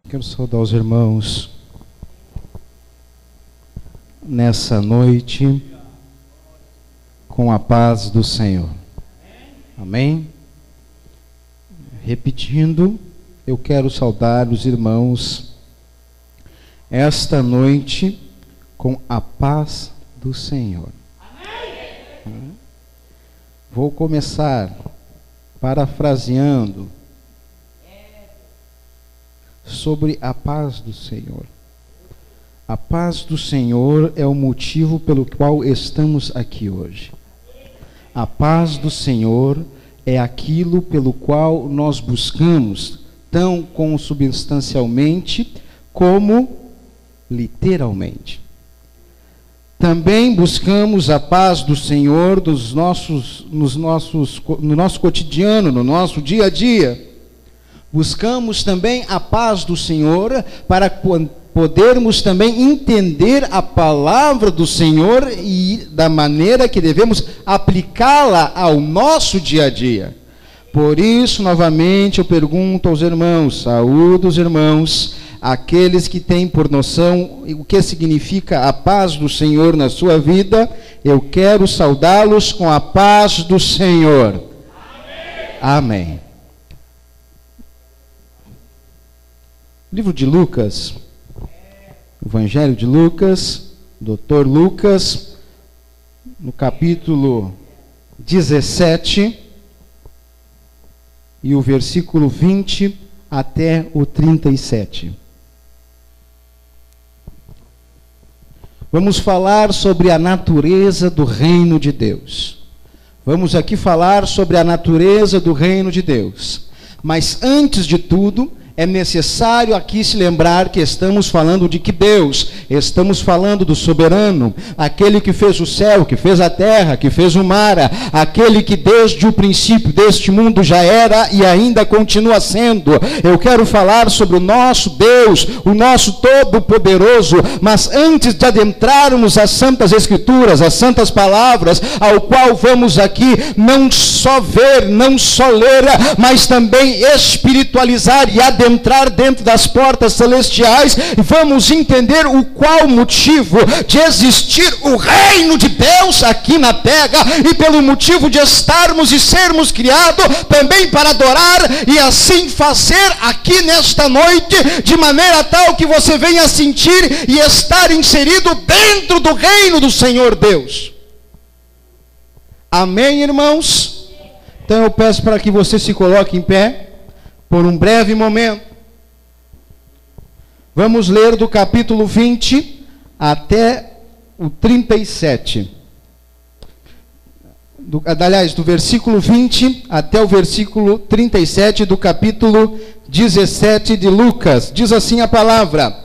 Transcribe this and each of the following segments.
Quero saudar os irmãos nessa noite com a paz do Senhor. Amém? Repetindo, eu quero saudar os irmãos esta noite com a paz do Senhor. Amém? Vou começar parafraseando sobre a paz do Senhor. A paz do Senhor é o motivo pelo qual estamos aqui hoje. A paz do Senhor é aquilo pelo qual nós buscamos, tão consubstancialmente como literalmente. Também buscamos a paz do Senhor no nosso cotidiano, no nosso dia a dia. Buscamos também a paz do Senhor para podermos também entender a palavra do Senhor e da maneira que devemos aplicá-la ao nosso dia a dia. Por isso, novamente, eu pergunto aos irmãos, saúdo os irmãos, aqueles que têm por noção o que significa a paz do Senhor na sua vida, eu quero saudá-los com a paz do Senhor. Amém. Amém. Livro de Lucas, Evangelho de Lucas, Dr. Lucas, no capítulo 17, e o versículo 20 até o 37. Vamos falar sobre a natureza do reino de Deus. Vamos aqui falar sobre a natureza do reino de Deus. Mas antes de tudo, é necessário aqui se lembrar que estamos falando de que Deus, estamos falando do soberano, aquele que fez o céu, que fez a terra, que fez o mar, aquele que desde o princípio deste mundo já era e ainda continua sendo. Eu quero falar sobre o nosso Deus, o nosso Todo-Poderoso, mas antes de adentrarmos as Santas Escrituras, as Santas Palavras, ao qual vamos aqui não só ver, não só ler, mas também espiritualizar e adentrar dentro das portas celestiais, e vamos entender o qual motivo de existir o reino de Deus aqui na terra, e pelo motivo de estarmos e sermos criados também para adorar, e assim fazer aqui nesta noite, de maneira tal que você venha sentir e estar inserido dentro do reino do Senhor Deus. Amém, irmãos? Então eu peço para que você se coloque em pé por um breve momento. Vamos ler do capítulo 20 até o 37. Do versículo 20 até o versículo 37 do capítulo 17 de Lucas. Diz assim a palavra: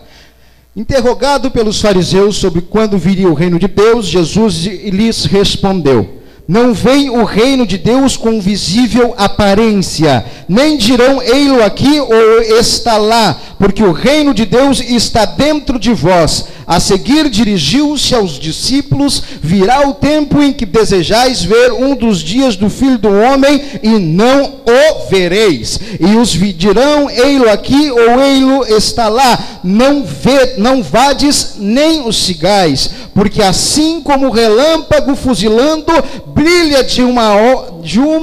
interrogado pelos fariseus sobre quando viria o reino de Deus, Jesus lhes respondeu: não vem o reino de Deus com visível aparência, nem dirão ei-lo aqui ou está lá, porque o reino de Deus está dentro de vós. A seguir dirigiu-se aos discípulos: virá o tempo em que desejais ver um dos dias do Filho do Homem e não o vereis. E os dirão ei-lo aqui ou ei-lo está lá, não vades nem os sigais, porque assim como o relâmpago fuzilando brilha de uma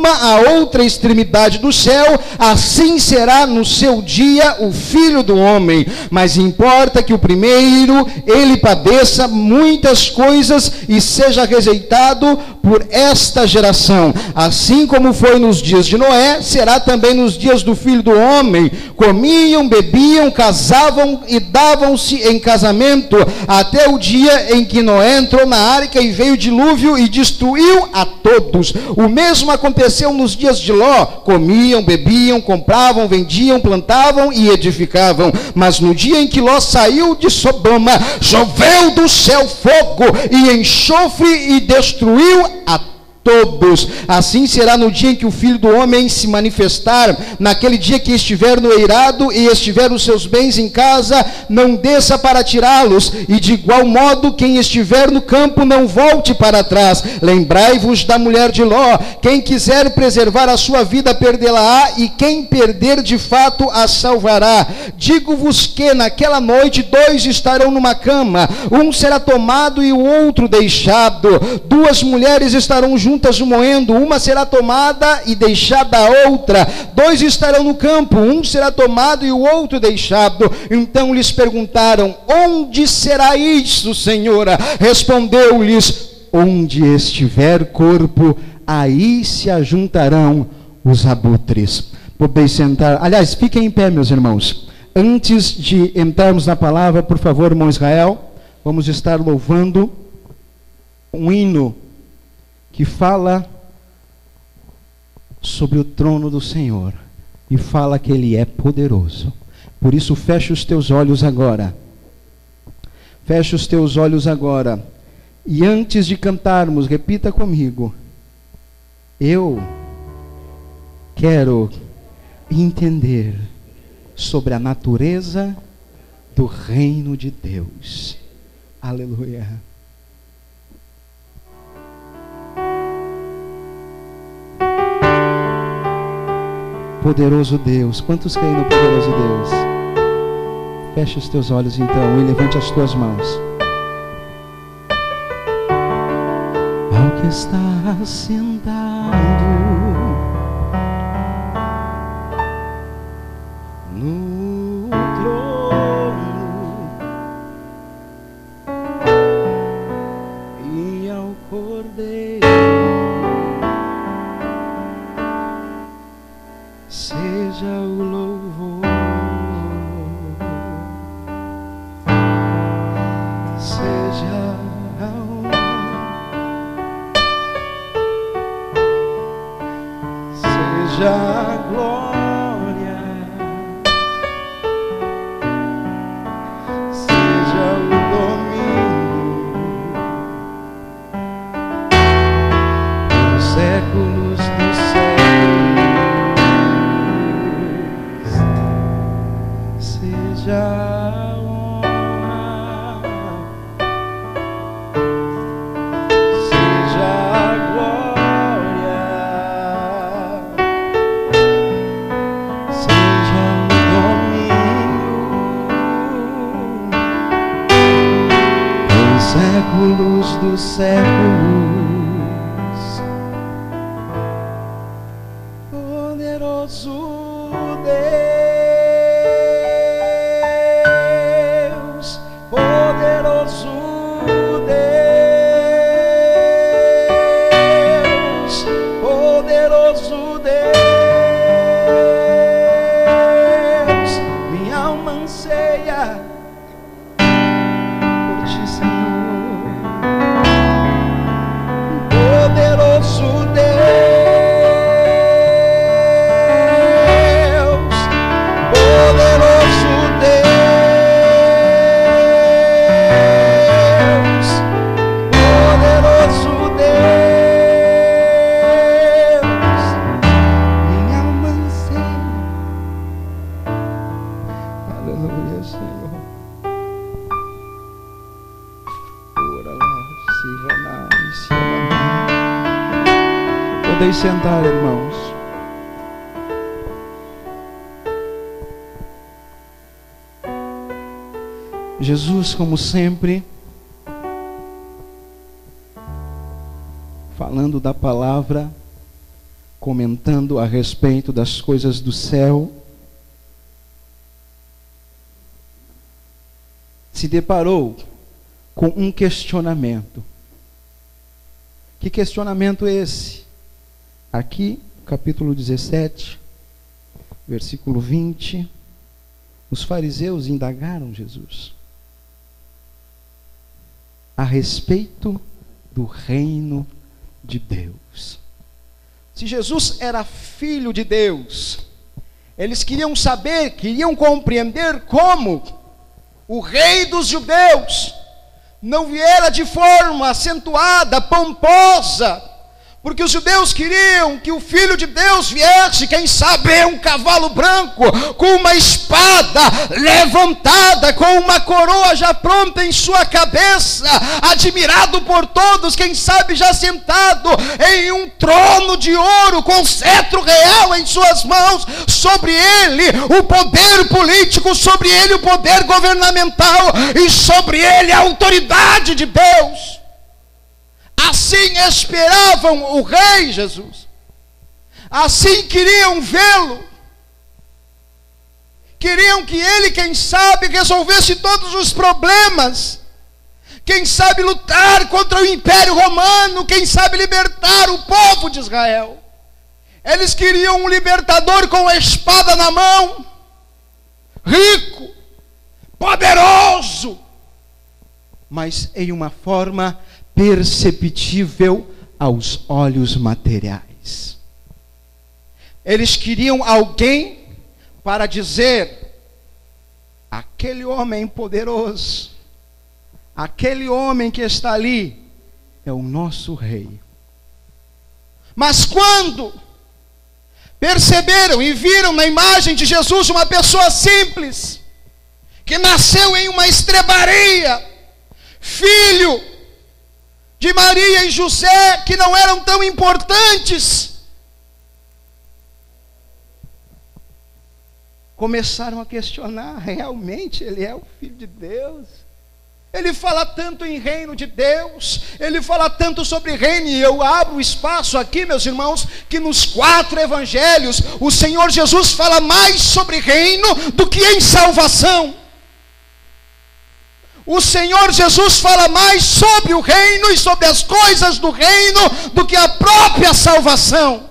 a outra extremidade do céu, assim será no seu dia o Filho do Homem. Mas importa que o primeiro ele padeça muitas coisas e seja rejeitado por esta geração. Assim como foi nos dias de Noé, será também nos dias do Filho do Homem. Comiam, bebiam, casavam e davam-se em casamento, até o dia em que Noé entrou na arca e veio o dilúvio e destruiu a todos. O mesmo aconteceu nos dias de Ló: comiam, bebiam, compravam, vendiam, plantavam e edificavam. Mas no dia em que Ló saiu de Sodoma, choveu do céu fogo e enxofre e destruiu a todos. Assim será no dia em que o Filho do Homem se manifestar, naquele dia que estiver no eirado e estiver os seus bens em casa, não desça para tirá-los, e de igual modo quem estiver no campo não volte para trás. Lembrai-vos da mulher de Ló: quem quiser preservar a sua vida perdê-la-á, e quem perder de fato a salvará. Digo-vos que naquela noite 2 estarão numa cama, um será tomado e o outro deixado. 2 mulheres estarão juntas moendo, uma será tomada e deixada a outra. 2 estarão no campo, um será tomado e o outro deixado. Então lhes perguntaram: onde será isso, Senhora? Respondeu-lhes: onde estiver corpo, aí se ajuntarão os abutres. Podeis sentar. Aliás, fiquem em pé, meus irmãos. Antes de entrarmos na palavra, por favor, irmão Israel, vamos estar louvando um hino que fala sobre o trono do Senhor e fala que Ele é poderoso. Por isso, fecha os teus olhos agora. Fecha os teus olhos agora. E antes de cantarmos, repita comigo: eu quero entender sobre a natureza do reino de Deus. Aleluia. Poderoso Deus. Quantos creem no poderoso Deus? Feche os teus olhos então e levante as tuas mãos. Ao que está sentado no trono e ao Cordeiro seja o louvor, seja a honra, seja a glória, seja o domínio dos séculos dos séculos. Seja a honra, seja a glória, seja o domínio dos séculos dos séculos. Poderoso Podem sentar, irmãos. Jesus, como sempre, falando da palavra, comentando a respeito das coisas do céu, se deparou com um questionamento. Que questionamento é esse? Aqui, capítulo 17, versículo 20, os fariseus indagaram Jesus a respeito do reino de Deus. Se Jesus era filho de Deus, eles queriam saber, queriam compreender como o rei dos judeus não viera de forma acentuada, pomposa, Porque os judeus queriam que o Filho de Deus viesse, quem sabe um cavalo branco, com uma espada levantada, com uma coroa já pronta em sua cabeça, admirado por todos, quem sabe já sentado em um trono de ouro, com cetro real em suas mãos, sobre ele o poder político, sobre ele o poder governamental, e sobre ele a autoridade de Deus. Assim esperavam o Rei Jesus, assim queriam vê-lo, queriam que ele, quem sabe, resolvesse todos os problemas, quem sabe lutar contra o Império Romano, quem sabe libertar o povo de Israel. Eles queriam um libertador com a espada na mão, rico, poderoso, mas em uma forma perceptível aos olhos materiais. Eles queriam alguém para dizer: aquele homem poderoso, aquele homem que está ali, é o nosso rei. Mas quando perceberam e viram na imagem de Jesus uma pessoa simples, que nasceu em uma estrebaria, filho de Maria e José, que não eram tão importantes, começaram a questionar: realmente ele é o Filho de Deus? Ele fala tanto em reino de Deus, ele fala tanto sobre reino, e eu abro espaço aqui, meus irmãos, que nos 4 evangelhos, o Senhor Jesus fala mais sobre reino do que em salvação. O Senhor Jesus fala mais sobre o reino e sobre as coisas do reino do que a própria salvação.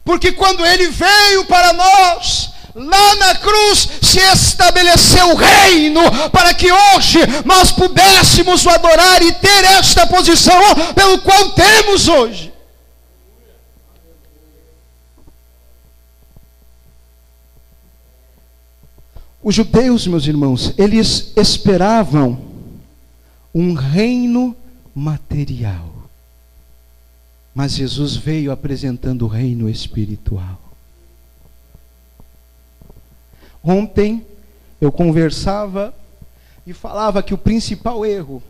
Porque quando ele veio para nós, lá na cruz se estabeleceu o reino, para que hoje nós pudéssemos o adorar e ter esta posição pelo qual temos hoje. Os judeus, meus irmãos, eles esperavam um reino material. Mas Jesus veio apresentando o reino espiritual. Ontem eu conversava e falava que o principal erro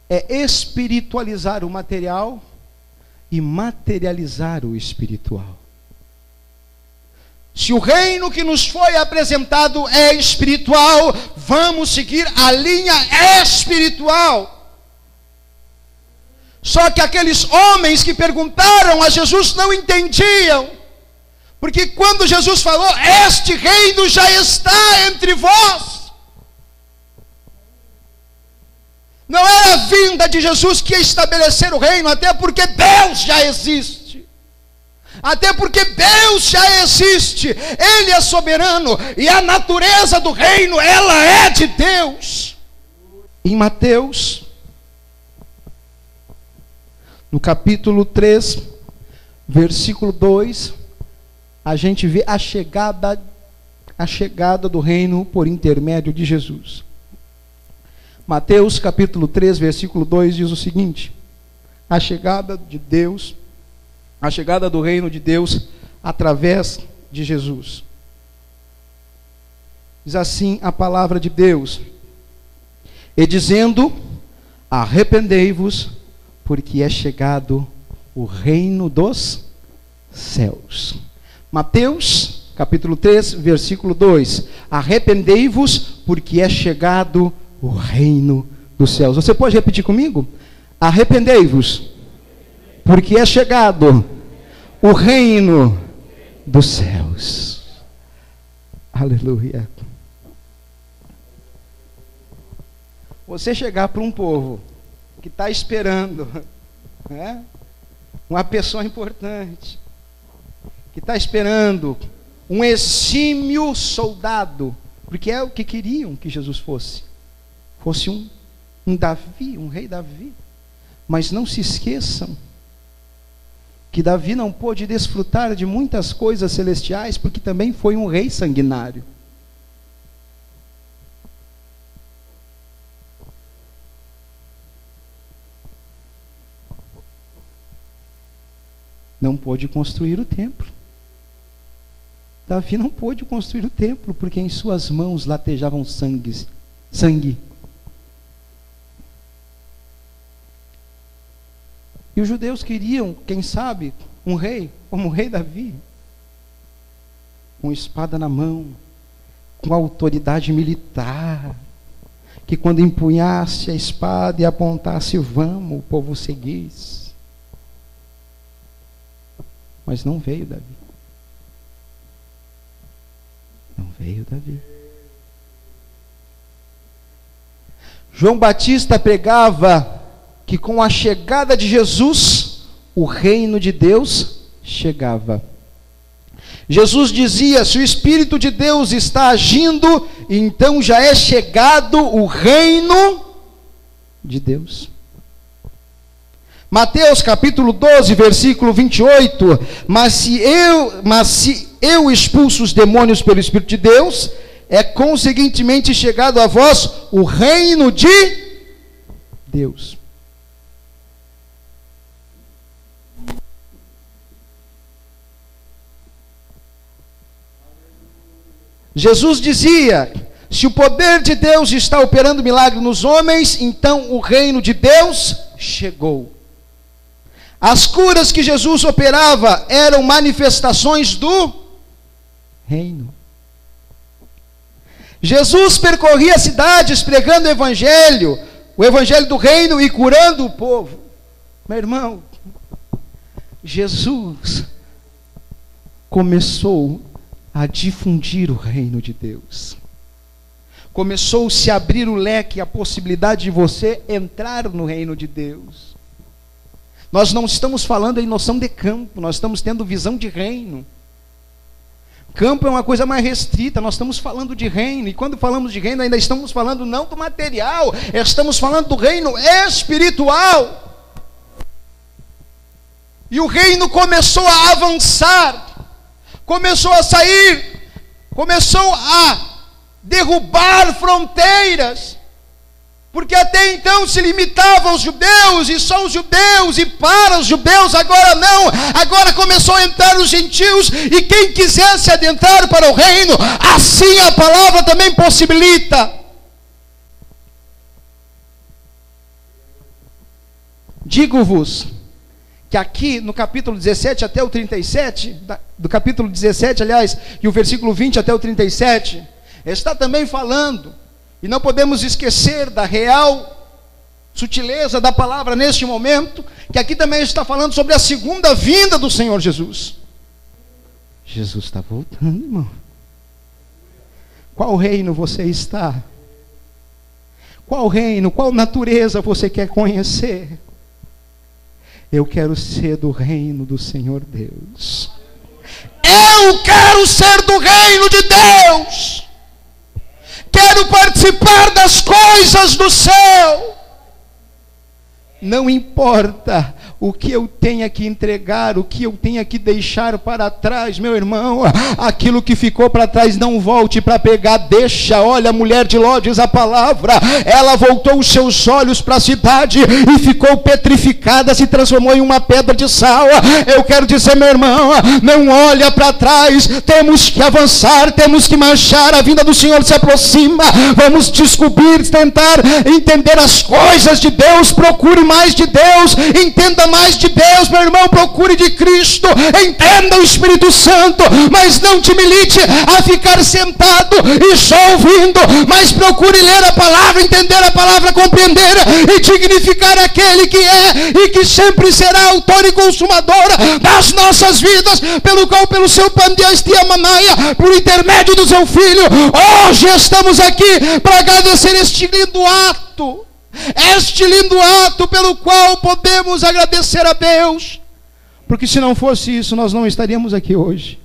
é espiritualizar o material e materializar o espiritual. Se o reino que nos foi apresentado é espiritual, vamos seguir a linha espiritual. Só que aqueles homens que perguntaram a Jesus não entendiam, porque quando Jesus falou: este reino já está entre vós, não era a vinda de Jesus que ia estabelecer o reino, até porque Deus já existe. Até porque Deus já existe, Ele é soberano, e a natureza do reino, ela é de Deus. Em Mateus, no capítulo 3, versículo 2, a gente vê a chegada do reino por intermédio de Jesus. Mateus capítulo 3, versículo 2 diz o seguinte: a chegada de Deus, a chegada do reino de Deus através de Jesus. Diz assim a palavra de Deus: e dizendo: arrependei-vos, porque é chegado o reino dos céus. Mateus capítulo 3, versículo 2: arrependei-vos, porque é chegado o reino dos céus. Você pode repetir comigo? Arrependei-vos, porque é chegado o reino dos céus. Aleluia. Você chegar para um povo que está esperando, né, uma pessoa importante, que está esperando um exímio soldado, porque é o que queriam que Jesus fosse um Davi, um rei Davi. Mas não se esqueçam que Davi não pôde desfrutar de muitas coisas celestiais, porque também foi um rei sanguinário. não pôde construir o templo. Davi não pôde construir o templo, porque em suas mãos latejavam sangue. E os judeus queriam, quem sabe, um rei, como o rei Davi, com espada na mão, com autoridade militar, que quando empunhasse a espada e apontasse, vamos, o povo seguisse. Mas não veio Davi. Não veio Davi. João Batista pregava que com a chegada de Jesus, o reino de Deus chegava. Jesus dizia: se o Espírito de Deus está agindo, então já é chegado o reino de Deus. Mateus capítulo 12, versículo 28, mas se eu expulso os demônios pelo Espírito de Deus, é conseguintemente chegado a vós o reino de Deus. Jesus dizia: se o poder de Deus está operando milagre nos homens, então o reino de Deus chegou. As curas que Jesus operava eram manifestações do reino. Jesus percorria cidades pregando o evangelho do reino e curando o povo. Meu irmão, Jesus começou a difundir o reino de Deus. Começou-se a abrir o leque, a possibilidade de você entrar no reino de Deus. Nós não estamos falando em noção de campo, nós estamos tendo visão de reino. Campo é uma coisa mais restrita, nós estamos falando de reino, e quando falamos de reino ainda estamos falando não do material, estamos falando do reino espiritual. E o reino começou a avançar, começou a sair, começou a derrubar fronteiras, porque até então se limitava aos judeus, e só os judeus, e para os judeus, agora não, agora começou a entrar os gentios, e quem quisesse adentrar para o reino, assim a palavra também possibilita. Digo-vos, que aqui no capítulo 17 até o 37, do capítulo 17, aliás, e o versículo 20 até o 37, está também falando, e não podemos esquecer da real sutileza da palavra neste momento, que aqui também está falando sobre a segunda vinda do Senhor Jesus. Jesus está voltando, irmão. Qual reino você está? Qual reino, qual natureza você quer conhecer? Eu quero ser do reino do Senhor Deus. Eu quero ser do reino de Deus. Quero participar das coisas do céu. Não importa o que eu tenha que entregar, o que eu tenha que deixar para trás, meu irmão, aquilo que ficou para trás não volte para pegar, deixa. Olha, a mulher de Ló diz a palavra, ela voltou os seus olhos para a cidade e ficou petrificada, se transformou em uma pedra de sal. Eu quero dizer, meu irmão, não olha para trás, temos que avançar, temos que marchar, a vinda do Senhor se aproxima, vamos descobrir, tentar entender as coisas de Deus, procure mais de Deus, entenda mais de Deus, meu irmão, procure de Cristo, entenda o Espírito Santo, mas não te milite a ficar sentado e só ouvindo, mas procure ler a palavra, entender a palavra, compreender e dignificar aquele que é e que sempre será autor e consumadora das nossas vidas, pelo qual, pelo seu pandiastia manaia, por intermédio do seu Filho, hoje estamos aqui para agradecer este lindo ato. Este lindo ato pelo qual podemos agradecer a Deus, porque se não fosse isso, nós não estaríamos aqui hoje.